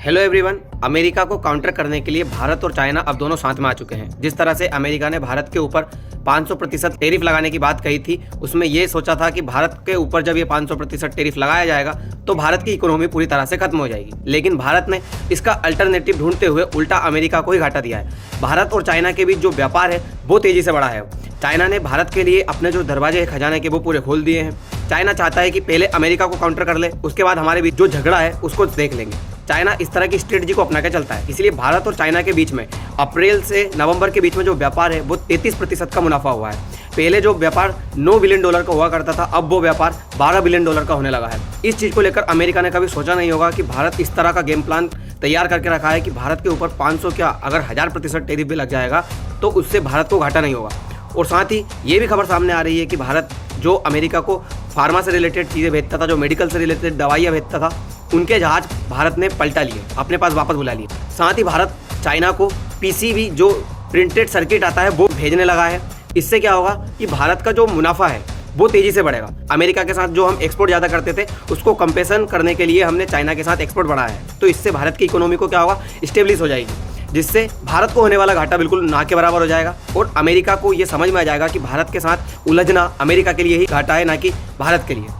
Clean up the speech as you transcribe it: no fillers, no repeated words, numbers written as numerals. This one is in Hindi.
Hello everyone. अमेरिका को काउंटर करने के लिए भारत और चाइना अब दोनों साथ में आ चुके हैं। जिस तरह से अमेरिका ने भारत के ऊपर 500% टैरिफ लगाने की बात कही थी, उसमें ये सोचा था कि भारत के ऊपर जब ये 500% टैरिफ लगाया जाएगा तो भारत की इकोनॉमी पूरी तरह से खत्म हो जाएगी। लेकिन भारत ने इसका अल्टरनेटिव ढूंढते हुए उल्टा अमेरिका को ही घाटा दिया है। भारत और चाइना के बीच जो व्यापार है वो तेजी से बढ़ा है। चाइना ने भारत के लिए अपने जो दरवाजे खजाने के वो पूरे खोल दिए हैं। चाइना चाहता है कि पहले अमेरिका को काउंटर कर ले, उसके बाद हमारे बीच जो झगड़ा है उसको देख लेंगे। चाइना इस तरह की स्ट्रेटजी को अपना के चलता है। इसलिए भारत और चाइना के बीच में अप्रैल से नवंबर के बीच में जो व्यापार है वो 33% का मुनाफा हुआ है। पहले जो व्यापार $9 बिलियन का हुआ करता था, अब वो व्यापार $12 बिलियन का होने लगा है। इस चीज़ को लेकर अमेरिका ने कभी सोचा नहीं होगा कि भारत इस तरह का गेम प्लान तैयार करके रखा है कि भारत के ऊपर 500 क्या अगर 1000% टैरिफ भी लग जाएगा तो उससे भारत को घाटा नहीं होगा। और साथ ही ये भी खबर सामने आ रही है कि भारत जो अमेरिका को फार्मा से रिलेटेड चीज़ें भेजता था, जो मेडिकल से रिलेटेड दवाइयाँ भेजता था, उनके जहाज भारत ने पलटा लिए, अपने पास वापस बुला लिए। साथ ही भारत चाइना को पीसीबी जो प्रिंटेड सर्किट आता है वो भेजने लगा है। इससे क्या होगा कि भारत का जो मुनाफा है वो तेज़ी से बढ़ेगा। अमेरिका के साथ जो हम एक्सपोर्ट ज़्यादा करते थे उसको कंपेंसेशन करने के लिए हमने चाइना के साथ एक्सपोर्ट बढ़ाया है। तो इससे भारत की इकोनॉमी को क्या होगा, स्टेब्लिश हो जाएगी, जिससे भारत को होने वाला घाटा बिल्कुल ना के बराबर हो जाएगा। और अमेरिका को ये समझ में आ जाएगा कि भारत के साथ उलझना अमेरिका के लिए ही घाटा है, ना कि भारत के लिए।